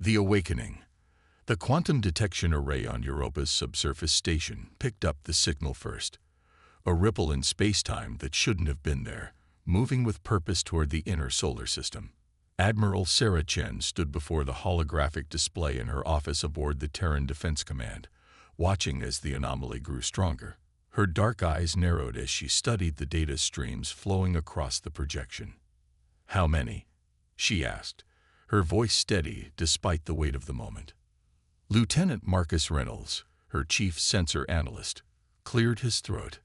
The awakening. The quantum detection array on Europa's subsurface station picked up the signal first. A ripple in space-time that shouldn't have been there, moving with purpose toward the inner solar system. Admiral Sarah Chen stood before the holographic display in her office aboard the Terran Defense Command, watching as the anomaly grew stronger. Her dark eyes narrowed as she studied the data streams flowing across the projection. "How many?" she asked, her voice steady despite the weight of the moment. Lieutenant Marcus Reynolds, her chief sensor analyst, cleared his throat.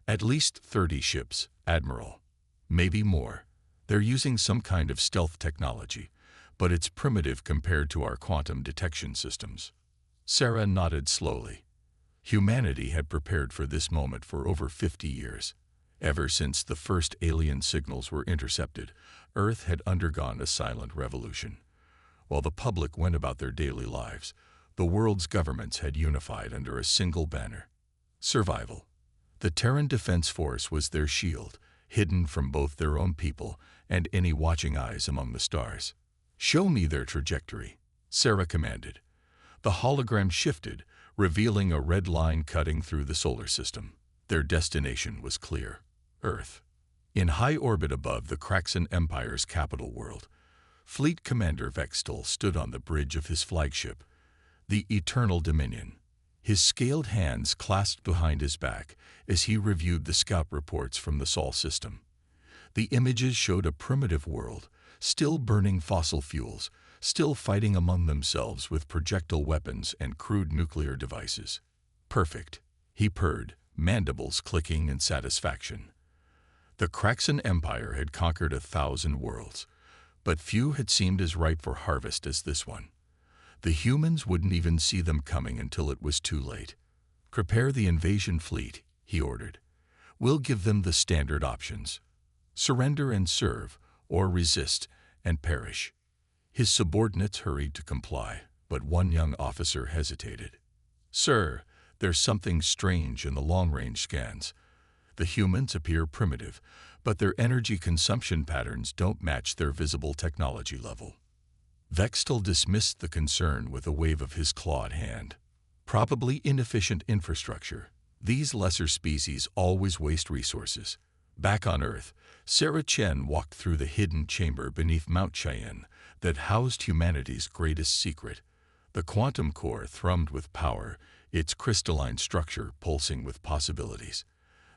"At least 30 ships, Admiral. Maybe more. They're using some kind of stealth technology, but it's primitive compared to our quantum detection systems." Sarah nodded slowly. Humanity had prepared for this moment for over 50 years. Ever since the first alien signals were intercepted, Earth had undergone a silent revolution. While the public went about their daily lives, the world's governments had unified under a single banner: survival. The Terran Defense Force was their shield, hidden from both their own people and any watching eyes among the stars. "Show me their trajectory," Sarah commanded. The hologram shifted, revealing a red line cutting through the solar system. Their destination was clear: Earth. In high orbit above the Kraxan Empire's capital world, Fleet Commander Vextal stood on the bridge of his flagship, the Eternal Dominion, his scaled hands clasped behind his back as he reviewed the scout reports from the Sol system. The images showed a primitive world, still burning fossil fuels, still fighting among themselves with projectile weapons and crude nuclear devices. "Perfect," he purred, mandibles clicking in satisfaction. The Kraxan Empire had conquered 1,000 worlds, but few had seemed as ripe for harvest as this one. The humans wouldn't even see them coming until it was too late. "Prepare the invasion fleet," he ordered. "We'll give them the standard options: surrender and serve, or resist and perish." His subordinates hurried to comply, but one young officer hesitated. "Sir, there's something strange in the long-range scans. The humans appear primitive, but their energy consumption patterns don't match their visible technology level." Vextal dismissed the concern with a wave of his clawed hand. "Probably inefficient infrastructure. These lesser species always waste resources." Back on Earth, Sarah Chen walked through the hidden chamber beneath Mount Cheyenne that housed humanity's greatest secret. The quantum core thrummed with power, its crystalline structure pulsing with possibilities.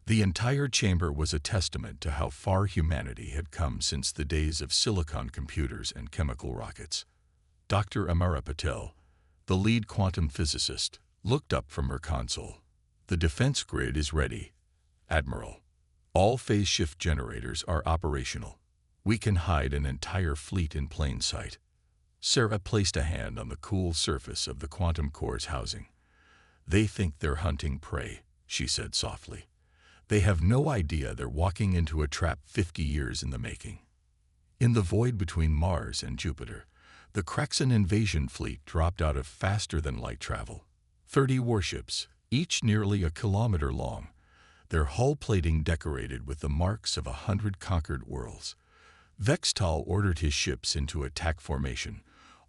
The entire chamber was a testament to how far humanity had come since the days of silicon computers and chemical rockets. Dr. Amara Patel, the lead quantum physicist, looked up from her console. "The defense grid is ready, Admiral. All phase shift generators are operational. We can hide an entire fleet in plain sight." Sarah placed a hand on the cool surface of the quantum core's housing. "They think they're hunting prey," she said softly. "They have no idea they're walking into a trap 50 years in the making." In the void between Mars and Jupiter, the Kraxan invasion fleet dropped out of faster-than-light travel. 30 warships, each nearly a kilometer long, their hull plating decorated with the marks of 100 conquered worlds. Vextal ordered his ships into attack formation,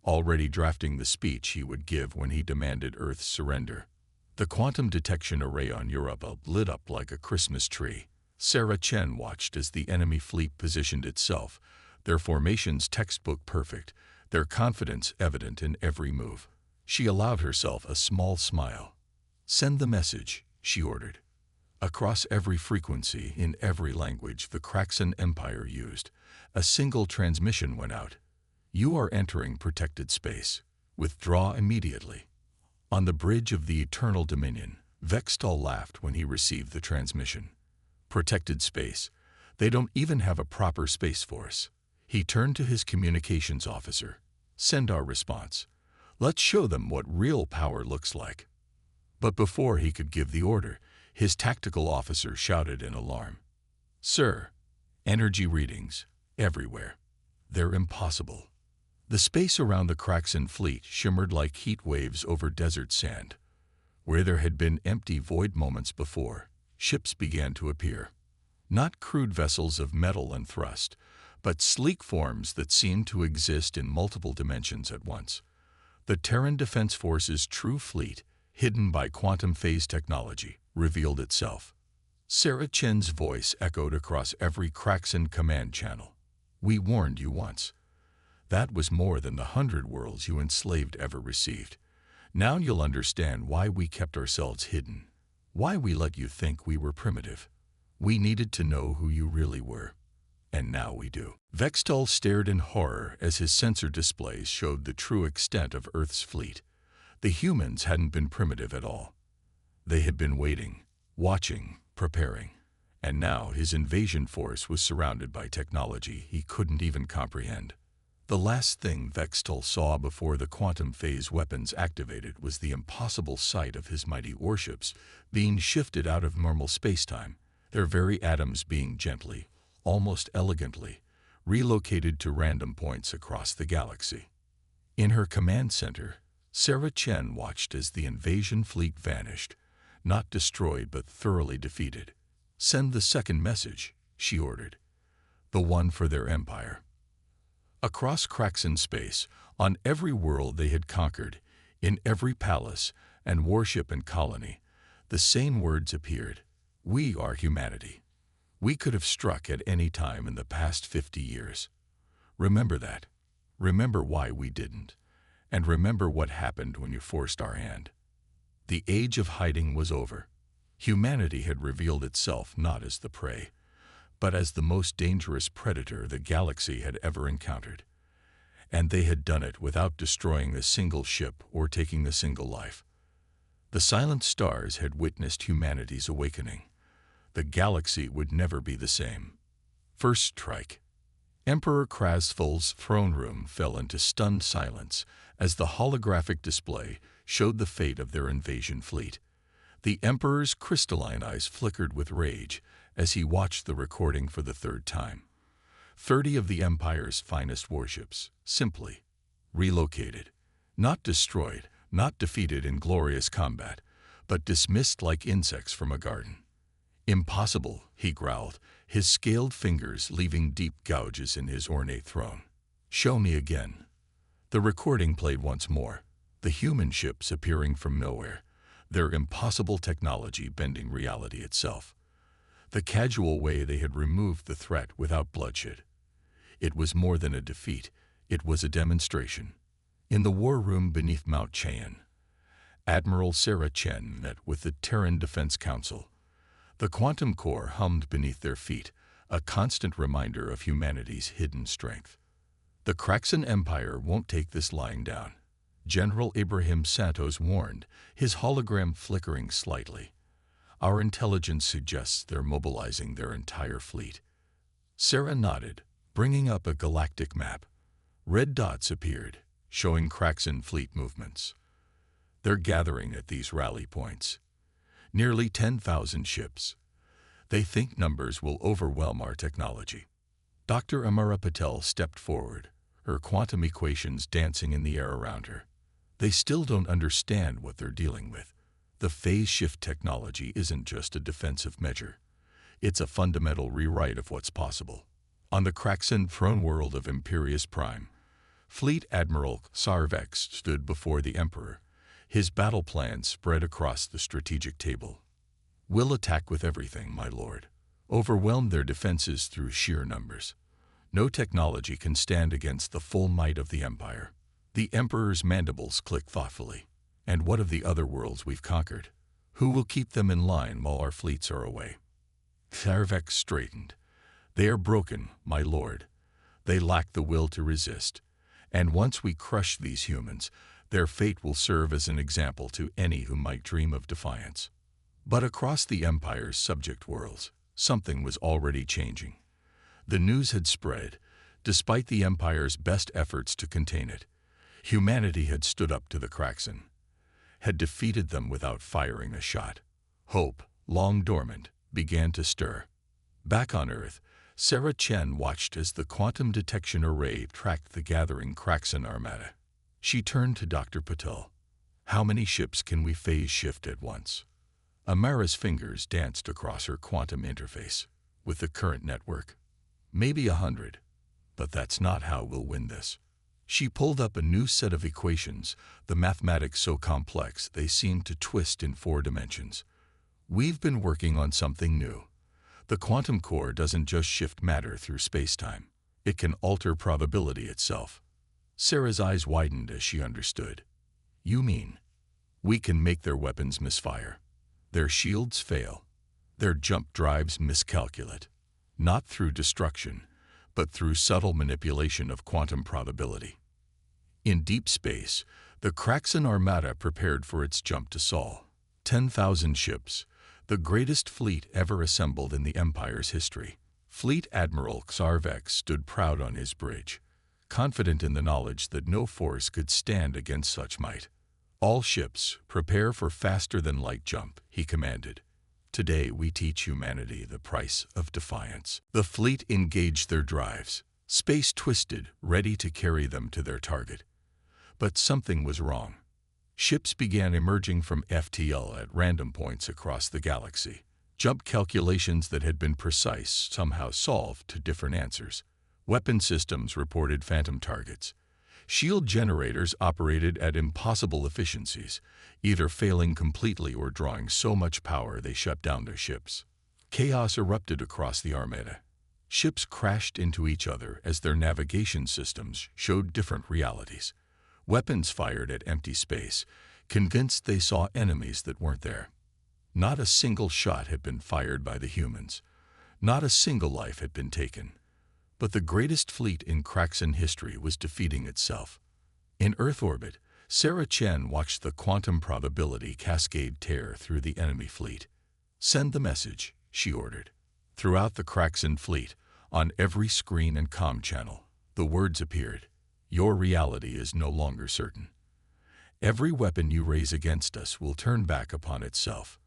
already drafting the speech he would give when he demanded Earth's surrender. The quantum detection array on Europa lit up like a Christmas tree. Sarah Chen watched as the enemy fleet positioned itself, their formations textbook perfect, their confidence evident in every move. She allowed herself a small smile. "Send the message," she ordered. Across every frequency, in every language the Kraxan Empire used, a single transmission went out. "You are entering protected space. Withdraw immediately." On the bridge of the Eternal Dominion, Vextal laughed when he received the transmission. "Protected space. They don't even have a proper space force." He turned to his communications officer. "Send our response. Let's show them what real power looks like." But before he could give the order, his tactical officer shouted in alarm. "Sir, energy readings, everywhere. They're impossible." The space around the Kraxan fleet shimmered like heat waves over desert sand. Where there had been empty void moments before, ships began to appear. Not crude vessels of metal and thrust, but sleek forms that seemed to exist in multiple dimensions at once. The Terran Defense Force's true fleet, hidden by quantum phase technology, revealed itself. Sarah Chen's voice echoed across every Kraxan command channel. "We warned you once. That was more than the 100 worlds you enslaved ever received. Now you'll understand why we kept ourselves hidden, why we let you think we were primitive. We needed to know who you really were. And now we do." Vextol stared in horror as his sensor displays showed the true extent of Earth's fleet. The humans hadn't been primitive at all. They had been waiting, watching, preparing. And now his invasion force was surrounded by technology he couldn't even comprehend. The last thing Vextol saw before the quantum phase weapons activated was the impossible sight of his mighty warships being shifted out of normal spacetime, their very atoms being gently, almost elegantly, relocated to random points across the galaxy. In her command center, Sarah Chen watched as the invasion fleet vanished, not destroyed but thoroughly defeated. "Send the second message," she ordered. "The one for their empire." Across Kraxan space, on every world they had conquered, in every palace and warship and colony, the same words appeared. "We are humanity. We could have struck at any time in the past 50 years. Remember that. Remember why we didn't. And remember what happened when you forced our hand." The age of hiding was over. Humanity had revealed itself not as the prey, but as the most dangerous predator the galaxy had ever encountered. And they had done it without destroying a single ship or taking a single life. The silent stars had witnessed humanity's awakening. The galaxy would never be the same. First strike. Emperor Krasvol's throne room fell into stunned silence as the holographic display showed the fate of their invasion fleet. The Emperor's crystalline eyes flickered with rage as he watched the recording for the third time. 30 of the Empire's finest warships, simply relocated, not destroyed, not defeated in glorious combat, but dismissed like insects from a garden. "Impossible," he growled, his scaled fingers leaving deep gouges in his ornate throne. "Show me again." The recording played once more, the human ships appearing from nowhere, their impossible technology bending reality itself. The casual way they had removed the threat without bloodshed. It was more than a defeat, it was a demonstration. In the war room beneath Mount Cheyenne, Admiral Sarah Chen met with the Terran Defense Council. The quantum core hummed beneath their feet, a constant reminder of humanity's hidden strength. "The Kraxan Empire won't take this lying down," General Ibrahim Santos warned, his hologram flickering slightly. "Our intelligence suggests they're mobilizing their entire fleet." Sarah nodded, bringing up a galactic map. Red dots appeared, showing Kraxan fleet movements. "They're gathering at these rally points. Nearly 10,000 ships. They think numbers will overwhelm our technology." Dr. Amara Patel stepped forward, her quantum equations dancing in the air around her. "They still don't understand what they're dealing with. The phase shift technology isn't just a defensive measure. It's a fundamental rewrite of what's possible." On the Kraxan throne world of Imperius Prime, Fleet Admiral Sarvex stood before the Emperor, his battle plan spread across the strategic table. "We'll attack with everything, my lord. Overwhelm their defenses through sheer numbers. No technology can stand against the full might of the Empire." The Emperor's mandibles clicked thoughtfully. "And what of the other worlds we've conquered? Who will keep them in line while our fleets are away?" Sarvex straightened. "They are broken, my lord. They lack the will to resist. And once we crush these humans, their fate will serve as an example to any who might dream of defiance." But across the Empire's subject worlds, something was already changing. The news had spread, despite the Empire's best efforts to contain it. Humanity had stood up to the Kraxan, had defeated them without firing a shot. Hope, long dormant, began to stir. Back on Earth, Sarah Chen watched as the quantum detection array tracked the gathering Kraxan armada. She turned to Dr. Patel. "How many ships can we phase shift at once?" Amara's fingers danced across her quantum interface. "With the current network, maybe 100. But that's not how we'll win this. She pulled up a new set of equations, the mathematics so complex they seemed to twist in 4 dimensions. We've been working on something new. The quantum core doesn't just shift matter through space-time. It can alter probability itself. Sarah's eyes widened as she understood. You mean, we can make their weapons misfire, their shields fail, their jump drives miscalculate, not through destruction, but through subtle manipulation of quantum probability. In deep space, the Kraxan Armada prepared for its jump to Sol. 10,000 ships, the greatest fleet ever assembled in the Empire's history. Fleet Admiral Xarvex stood proud on his bridge, confident in the knowledge that no force could stand against such might. All ships, prepare for faster-than-light jump, he commanded. Today we teach humanity the price of defiance. The fleet engaged their drives, space twisted, ready to carry them to their target. But something was wrong. Ships began emerging from FTL at random points across the galaxy. Jump calculations that had been precise somehow solved to different answers. Weapon systems reported phantom targets. Shield generators operated at impossible efficiencies, either failing completely or drawing so much power they shut down their ships. Chaos erupted across the Armada. Ships crashed into each other as their navigation systems showed different realities. Weapons fired at empty space, convinced they saw enemies that weren't there. Not a single shot had been fired by the humans. Not a single life had been taken. But the greatest fleet in Kraxan history was defeating itself. In Earth orbit, Sarah Chen watched the quantum probability cascade tear through the enemy fleet. Send the message, she ordered. Throughout the Kraxan fleet, on every screen and comm channel, the words appeared. Your reality is no longer certain. Every weapon you raise against us will turn back upon itself.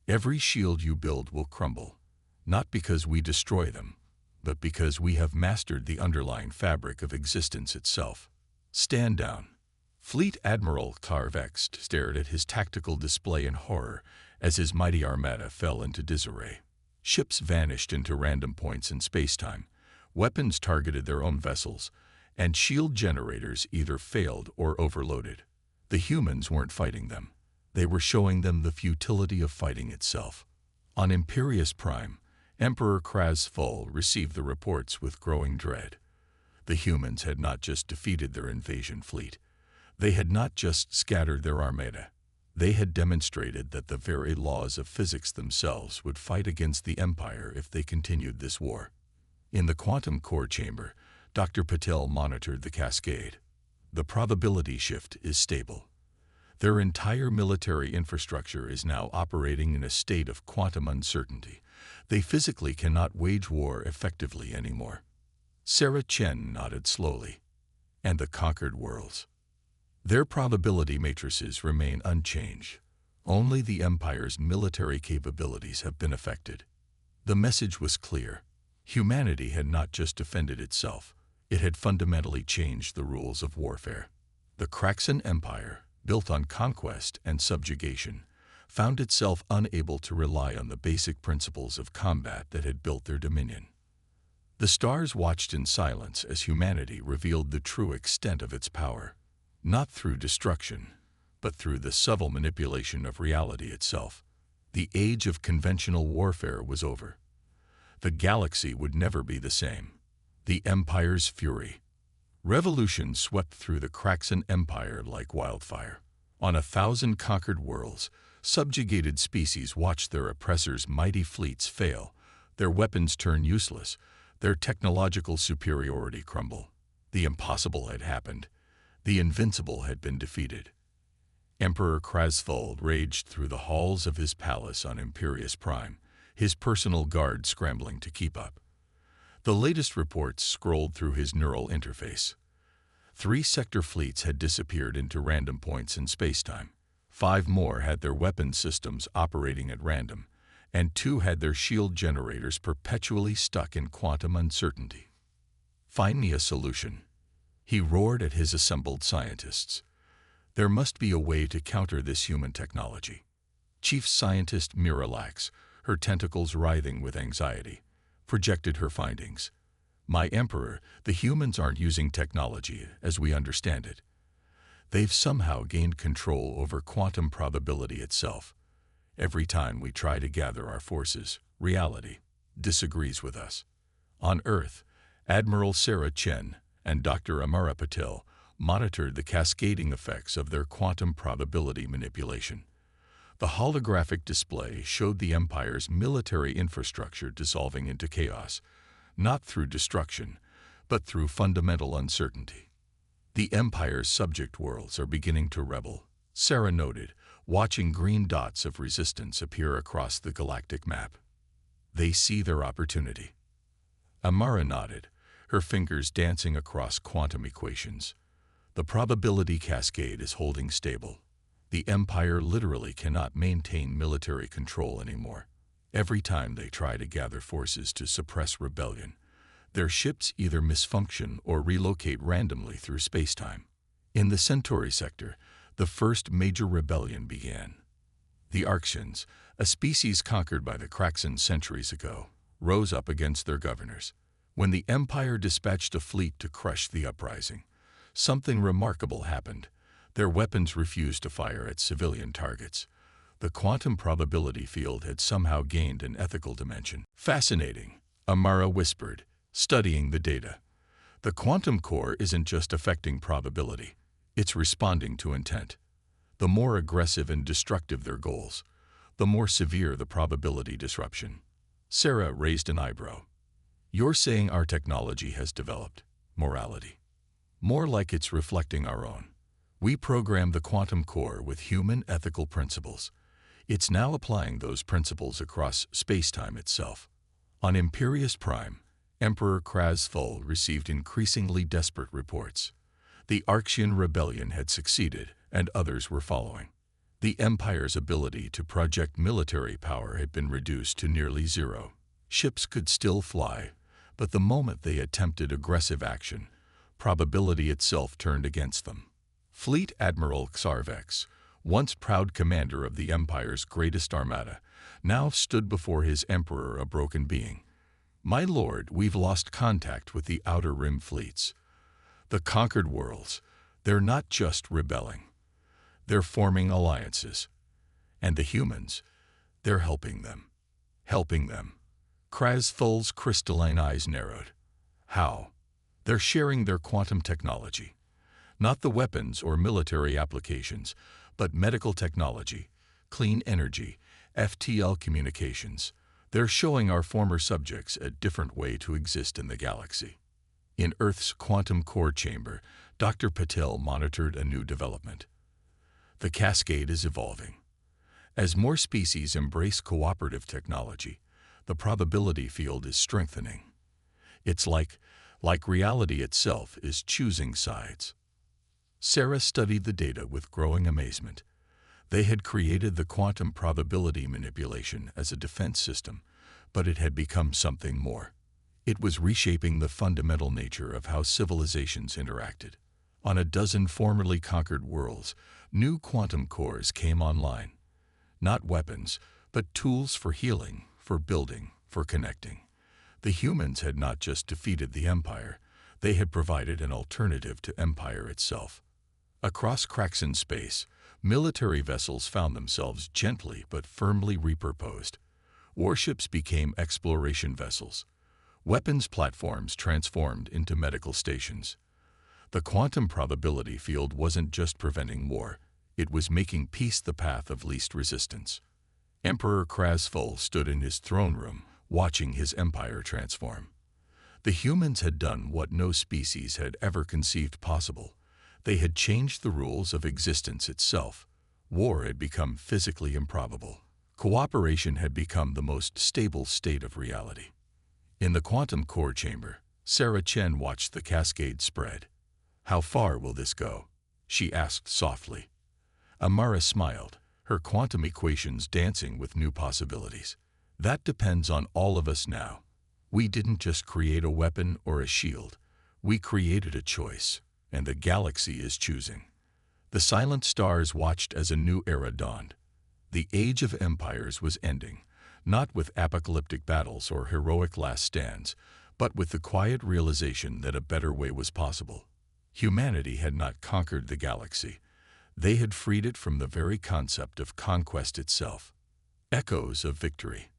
Every shield you build will crumble, not because we destroy them, but because we have mastered the underlying fabric of existence itself. Stand down. Fleet Admiral Xarvex stared at his tactical display in horror as his mighty armada fell into disarray. Ships vanished into random points in space-time, weapons targeted their own vessels, and shield generators either failed or overloaded. The humans weren't fighting them. They were showing them the futility of fighting itself. On Imperius Prime, Emperor Krasful received the reports with growing dread. The humans had not just defeated their invasion fleet. They had not just scattered their armada. They had demonstrated that the very laws of physics themselves would fight against the Empire if they continued this war. In the quantum core chamber, Dr. Patel monitored the cascade. The probability shift is stable. Their entire military infrastructure is now operating in a state of quantum uncertainty. They physically cannot wage war effectively anymore. Sarah Chen nodded slowly. And the conquered worlds. Their probability matrices remain unchanged. Only the Empire's military capabilities have been affected. The message was clear. Humanity had not just defended itself. It had fundamentally changed the rules of warfare. The Kraxan Empire, built on conquest and subjugation, found itself unable to rely on the basic principles of combat that had built their dominion. The stars watched in silence as humanity revealed the true extent of its power, not through destruction, but through the subtle manipulation of reality itself. The age of conventional warfare was over. The galaxy would never be the same. The Empire's fury. Revolution swept through the Kraxan Empire like wildfire. On 1,000 conquered worlds, subjugated species watched their oppressors' mighty fleets fail, their weapons turn useless, their technological superiority crumble. The impossible had happened. The invincible had been defeated. Emperor Krasful raged through the halls of his palace on Imperius Prime, his personal guard scrambling to keep up. The latest reports scrolled through his neural interface. 3 sector fleets had disappeared into random points in spacetime. 5 more had their weapon systems operating at random, and 2 had their shield generators perpetually stuck in quantum uncertainty. Find me a solution, he roared at his assembled scientists. There must be a way to counter this human technology. Chief Scientist Miralax, her tentacles writhing with anxiety, projected her findings. My Emperor, the humans aren't using technology as we understand it. They've somehow gained control over quantum probability itself. Every time we try to gather our forces, reality disagrees with us. On Earth, Admiral Sarah Chen and Dr. Amara Patel monitored the cascading effects of their quantum probability manipulation. The holographic display showed the Empire's military infrastructure dissolving into chaos, not through destruction, but through fundamental uncertainty. The Empire's subject worlds are beginning to rebel, Sarah noted, watching green dots of resistance appear across the galactic map. They see their opportunity. Amara nodded, her fingers dancing across quantum equations. The probability cascade is holding stable. The Empire literally cannot maintain military control anymore. Every time they try to gather forces to suppress rebellion, their ships either misfunction or relocate randomly through spacetime. In the Centauri sector, the first major rebellion began. The Arctians, a species conquered by the Kraxans centuries ago, rose up against their governors. When the Empire dispatched a fleet to crush the uprising, something remarkable happened. Their weapons refused to fire at civilian targets. The quantum probability field had somehow gained an ethical dimension. Fascinating, Amara whispered, studying the data. The quantum core isn't just affecting probability, it's responding to intent. The more aggressive and destructive their goals, the more severe the probability disruption. Sarah raised an eyebrow. You're saying our technology has developed morality. More like it's reflecting our own. We program the quantum core with human ethical principles. It's now applying those principles across spacetime itself. On Imperius Prime, Emperor Krasful received increasingly desperate reports. The Arctian rebellion had succeeded, and others were following. The Empire's ability to project military power had been reduced to nearly zero. Ships could still fly, but the moment they attempted aggressive action, probability itself turned against them. Fleet Admiral Xarvex, once proud commander of the Empire's greatest armada, now stood before his Emperor a broken being. My lord, we've lost contact with the Outer Rim fleets. The conquered worlds, they're not just rebelling. They're forming alliances. And the humans, they're helping them. Helping them. Krasful's crystalline eyes narrowed. How? They're sharing their quantum technology. Not the weapons or military applications, but medical technology, clean energy, FTL communications. They're showing our former subjects a different way to exist in the galaxy. In Earth's quantum core chamber, Dr. Patel monitored a new development. The cascade is evolving. As more species embrace cooperative technology, the probability field is strengthening. It's like reality itself is choosing sides. Sarah studied the data with growing amazement. They had created the quantum probability manipulation as a defense system, but it had become something more. It was reshaping the fundamental nature of how civilizations interacted. On a dozen formerly conquered worlds, new quantum cores came online. Not weapons, but tools for healing, for building, for connecting. The humans had not just defeated the Empire, they had provided an alternative to Empire itself. Across Kraxan space, military vessels found themselves gently but firmly repurposed. Warships became exploration vessels. Weapons platforms transformed into medical stations. The quantum probability field wasn't just preventing war, it was making peace the path of least resistance. Emperor Krasful stood in his throne room, watching his empire transform. The humans had done what no species had ever conceived possible. They had changed the rules of existence itself. War had become physically improbable. Cooperation had become the most stable state of reality. In the quantum core chamber, Sarah Chen watched the cascade spread. How far will this go? She asked softly. Amara smiled, her quantum equations dancing with new possibilities. That depends on all of us now. We didn't just create a weapon or a shield. We created a choice, and the galaxy is choosing. The silent stars watched as a new era dawned. The age of empires was ending, not with apocalyptic battles or heroic last stands, but with the quiet realization that a better way was possible. Humanity had not conquered the galaxy. They had freed it from the very concept of conquest itself. Echoes of victory.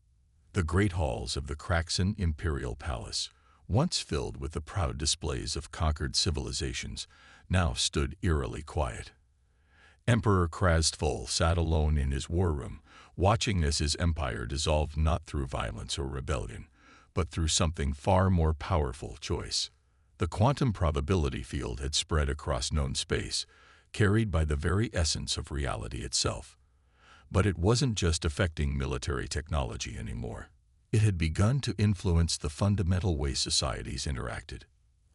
The great halls of the Kraxan Imperial Palace, once filled with the proud displays of conquered civilizations, now stood eerily quiet. Emperor Krastvul sat alone in his war room, watching as his empire dissolved not through violence or rebellion, but through something far more powerful: choice. The quantum probability field had spread across known space, carried by the very essence of reality itself. But it wasn't just affecting military technology anymore. It had begun to influence the fundamental way societies interacted.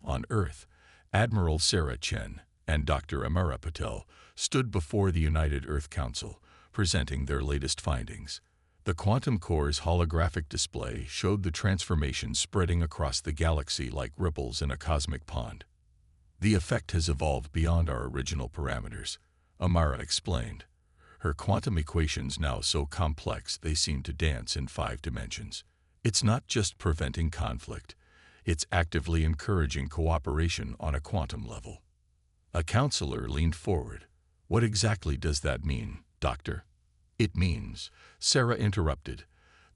On Earth, Admiral Sarah Chen and Dr. Amara Patel stood before the United Earth Council, presenting their latest findings. The quantum core's holographic display showed the transformation spreading across the galaxy like ripples in a cosmic pond. The effect has evolved beyond our original parameters, Amara explained. Her quantum equations now so complex they seem to dance in 5 dimensions. It's not just preventing conflict, it's actively encouraging cooperation on a quantum level. A counselor leaned forward. What exactly does that mean, Doctor? It means, Sarah interrupted,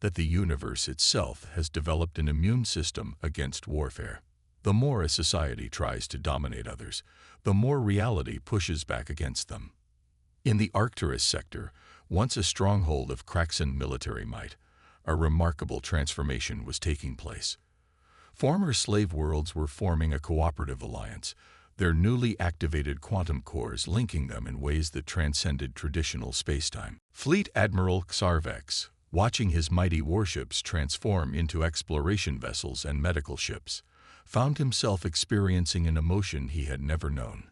that the universe itself has developed an immune system against warfare. The more a society tries to dominate others, the more reality pushes back against them. In the Arcturus sector, once a stronghold of Kraxan military might, a remarkable transformation was taking place. Former slave worlds were forming a cooperative alliance, their newly activated quantum cores linking them in ways that transcended traditional spacetime. Fleet Admiral Xarvex, watching his mighty warships transform into exploration vessels and medical ships, found himself experiencing an emotion he had never known: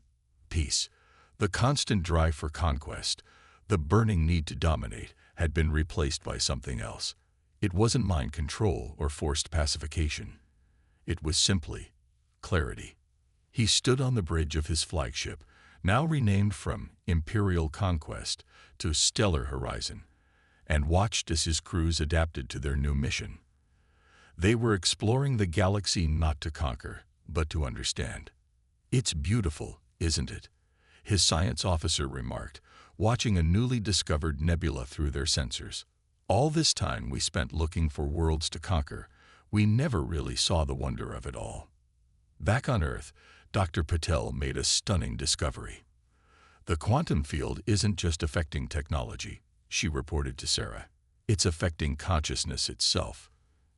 peace. The constant drive for conquest, the burning need to dominate, had been replaced by something else. It wasn't mind control or forced pacification. It was simply clarity. He stood on the bridge of his flagship, now renamed from Imperial Conquest to Stellar Horizon, and watched as his crews adapted to their new mission. They were exploring the galaxy not to conquer, but to understand. It's beautiful, isn't it? His science officer remarked, watching a newly discovered nebula through their sensors. All this time we spent looking for worlds to conquer, we never really saw the wonder of it all. Back on Earth, Dr. Patel made a stunning discovery. The quantum field isn't just affecting technology, she reported to Sarah. It's affecting consciousness itself,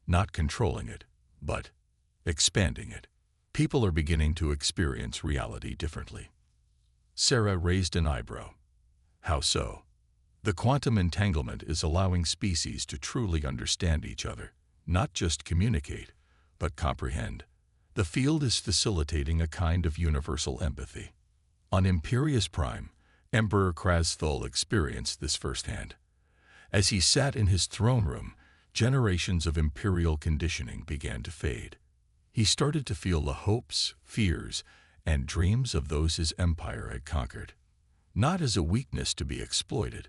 not controlling it, but expanding it. People are beginning to experience reality differently. Sarah raised an eyebrow. How so? The quantum entanglement is allowing species to truly understand each other, not just communicate, but comprehend. The field is facilitating a kind of universal empathy. On Imperius Prime, Emperor Krastvul experienced this firsthand. As he sat in his throne room, generations of imperial conditioning began to fade. He started to feel the hopes, fears, and dreams of those his empire had conquered, not as a weakness to be exploited,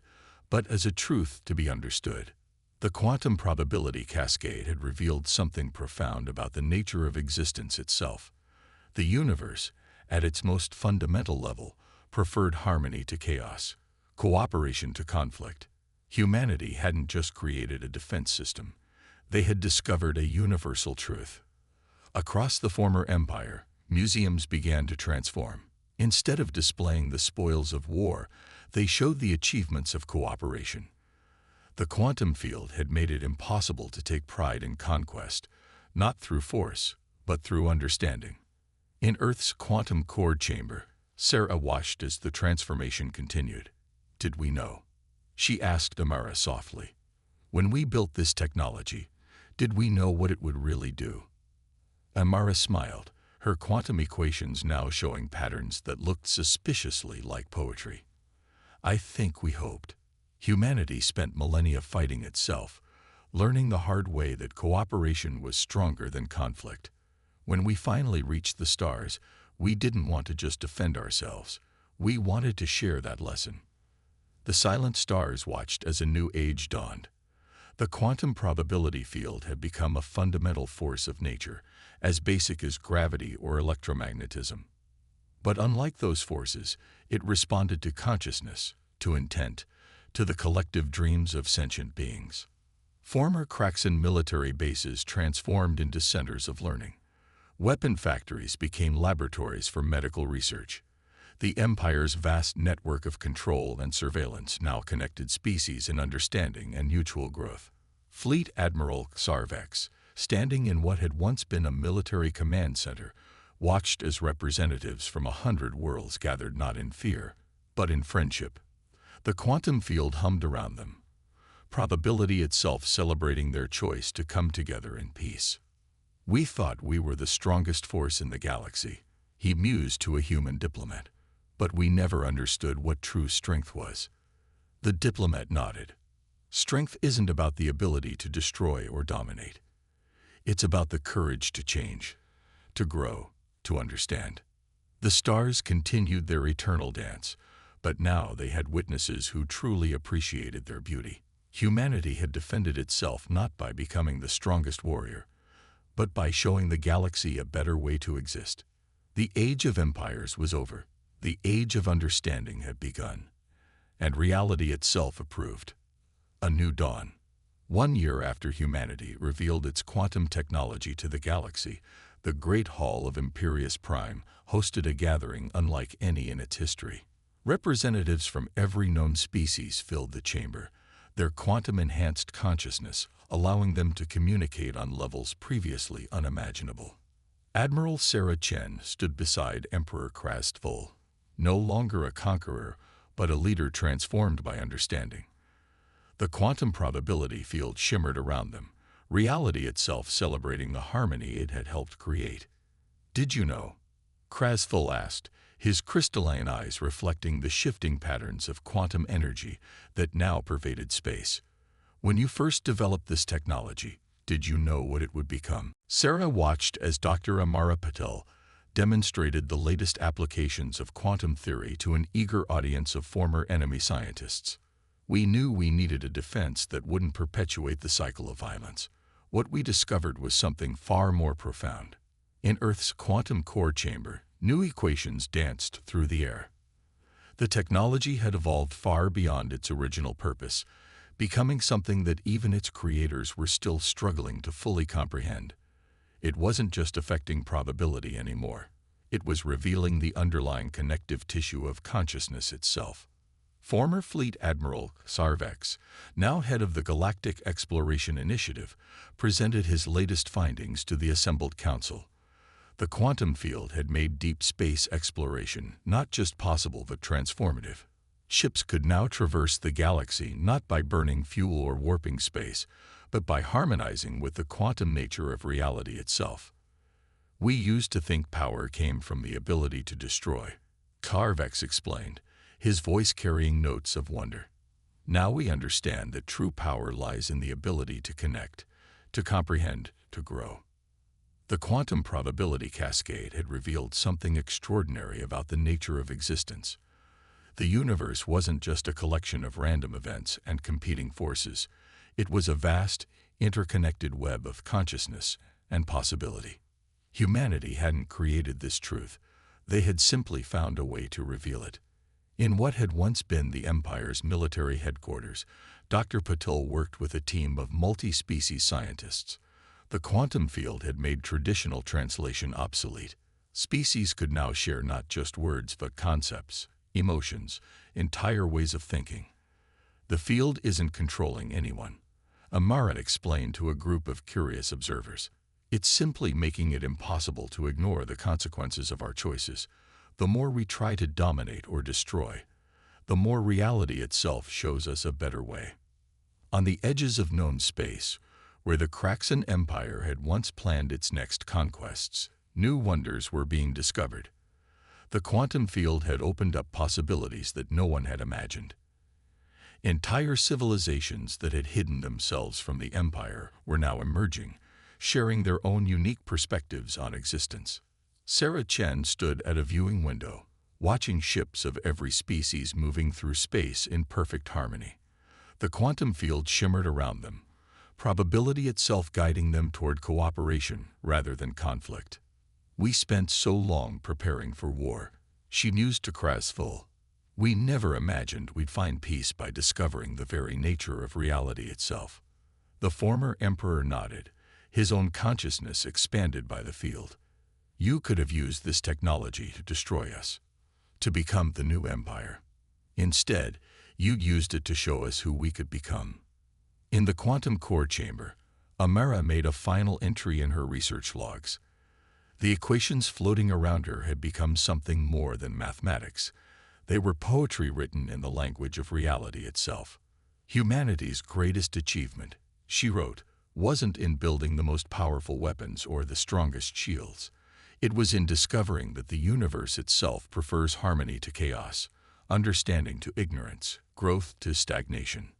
but as a truth to be understood. The quantum probability cascade had revealed something profound about the nature of existence itself. The universe, at its most fundamental level, preferred harmony to chaos, cooperation to conflict. Humanity hadn't just created a defense system, they had discovered a universal truth. Across the former empire, museums began to transform. Instead of displaying the spoils of war, they showed the achievements of cooperation. The quantum field had made it impossible to take pride in conquest, not through force, but through understanding. In Earth's quantum core chamber, Sarah watched as the transformation continued. Did we know? She asked Amara softly. When we built this technology, did we know what it would really do? Amara smiled, her quantum equations now showing patterns that looked suspiciously like poetry. I think we hoped. Humanity spent millennia fighting itself, learning the hard way that cooperation was stronger than conflict. When we finally reached the stars, we didn't want to just defend ourselves. We wanted to share that lesson. The silent stars watched as a new age dawned. The quantum probability field had become a fundamental force of nature, as basic as gravity or electromagnetism. But unlike those forces, it responded to consciousness, to intent, to the collective dreams of sentient beings. Former Kraxan military bases transformed into centers of learning. Weapon factories became laboratories for medical research. The Empire's vast network of control and surveillance now connected species in understanding and mutual growth. Fleet Admiral Sarvex, standing in what had once been a military command center, watched as representatives from 100 worlds gathered not in fear, but in friendship. The quantum field hummed around them, probability itself celebrating their choice to come together in peace. "We thought we were the strongest force in the galaxy," he mused to a human diplomat. "But we never understood what true strength was." The diplomat nodded. "Strength isn't about the ability to destroy or dominate. It's about the courage to change, to grow, to understand." The stars continued their eternal dance, but now they had witnesses who truly appreciated their beauty. Humanity had defended itself not by becoming the strongest warrior, but by showing the galaxy a better way to exist. The age of empires was over. The age of understanding had begun, and reality itself approved. A new dawn. 1 year after humanity revealed its quantum technology to the galaxy, the Great Hall of Imperius Prime hosted a gathering unlike any in its history. Representatives from every known species filled the chamber, their quantum-enhanced consciousness allowing them to communicate on levels previously unimaginable. Admiral Sarah Chen stood beside Emperor Krastvul, no longer a conqueror, but a leader transformed by understanding. The quantum probability field shimmered around them, reality itself celebrating the harmony it had helped create. "Did you know?" Krastvul asked, his crystalline eyes reflecting the shifting patterns of quantum energy that now pervaded space. "When you first developed this technology, did you know what it would become?" Sarah watched as Dr. Amara Patel demonstrated the latest applications of quantum theory to an eager audience of former enemy scientists. "We knew we needed a defense that wouldn't perpetuate the cycle of violence. What we discovered was something far more profound. In Earth's quantum core chamber, new equations danced through the air. The technology had evolved far beyond its original purpose, becoming something that even its creators were still struggling to fully comprehend. It wasn't just affecting probability anymore. It was revealing the underlying connective tissue of consciousness itself. Former Fleet Admiral Sarvex, now head of the Galactic Exploration Initiative, presented his latest findings to the assembled council. The quantum field had made deep space exploration not just possible but transformative. Ships could now traverse the galaxy not by burning fuel or warping space, but by harmonizing with the quantum nature of reality itself. "We used to think power came from the ability to destroy," Sarvex explained, his voice carrying notes of wonder. "Now we understand that true power lies in the ability to connect, to comprehend, to grow." The quantum probability cascade had revealed something extraordinary about the nature of existence. The universe wasn't just a collection of random events and competing forces. It was a vast, interconnected web of consciousness and possibility. Humanity hadn't created this truth. They had simply found a way to reveal it. In what had once been the Empire's military headquarters, Dr. Patel worked with a team of multi-species scientists. The quantum field had made traditional translation obsolete. Species could now share not just words but concepts, emotions, entire ways of thinking. "The field isn't controlling anyone," Amara explained to a group of curious observers. "It's simply making it impossible to ignore the consequences of our choices. The more we try to dominate or destroy, the more reality itself shows us a better way." On the edges of known space, where the Kraxan Empire had once planned its next conquests, new wonders were being discovered. The quantum field had opened up possibilities that no one had imagined. Entire civilizations that had hidden themselves from the Empire were now emerging, sharing their own unique perspectives on existence. Sarah Chen stood at a viewing window, watching ships of every species moving through space in perfect harmony. The quantum field shimmered around them, probability itself guiding them toward cooperation rather than conflict. "We spent so long preparing for war," she mused to Krasful. "We never imagined we'd find peace by discovering the very nature of reality itself." The former emperor nodded, his own consciousness expanded by the field. "You could have used this technology to destroy us, to become the new empire. Instead, you used it to show us who we could become." In the quantum core chamber, Amara made a final entry in her research logs. The equations floating around her had become something more than mathematics. They were poetry written in the language of reality itself. "Humanity's greatest achievement," she wrote, "wasn't in building the most powerful weapons or the strongest shields. It was in discovering that the universe itself prefers harmony to chaos, understanding to ignorance, growth to stagnation."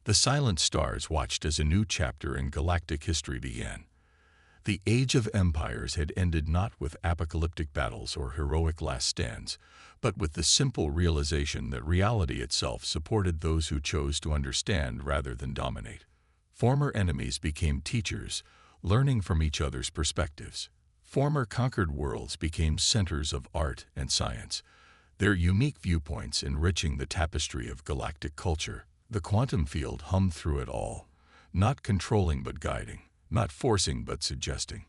The silent stars watched as a new chapter in galactic history began. The age of empires had ended not with apocalyptic battles or heroic last stands, but with the simple realization that reality itself supported those who chose to understand rather than dominate. Former enemies became teachers, learning from each other's perspectives. Former conquered worlds became centers of art and science, their unique viewpoints enriching the tapestry of galactic culture. The quantum field hummed through it all, not controlling but guiding, not forcing but suggesting.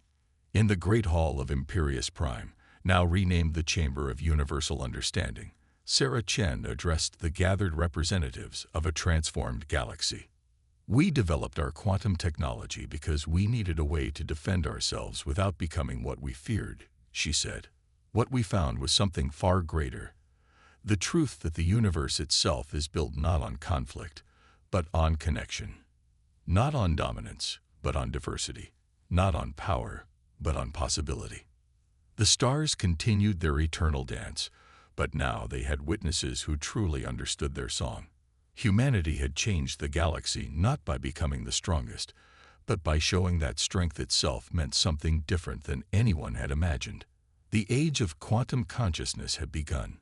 In the great hall of Imperius Prime, now renamed the Chamber of Universal Understanding, Sarah Chen addressed the gathered representatives of a transformed galaxy. "We developed our quantum technology because we needed a way to defend ourselves without becoming what we feared," she said. "What we found was something far greater. The truth that the universe itself is built not on conflict, but on connection. Not on dominance, but on diversity. Not on power, but on possibility." The stars continued their eternal dance, but now they had witnesses who truly understood their song. Humanity had changed the galaxy not by becoming the strongest, but by showing that strength itself meant something different than anyone had imagined. The age of quantum consciousness had begun,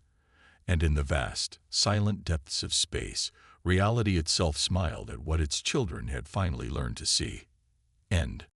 and in the vast, silent depths of space, reality itself smiled at what its children had finally learned to see. End.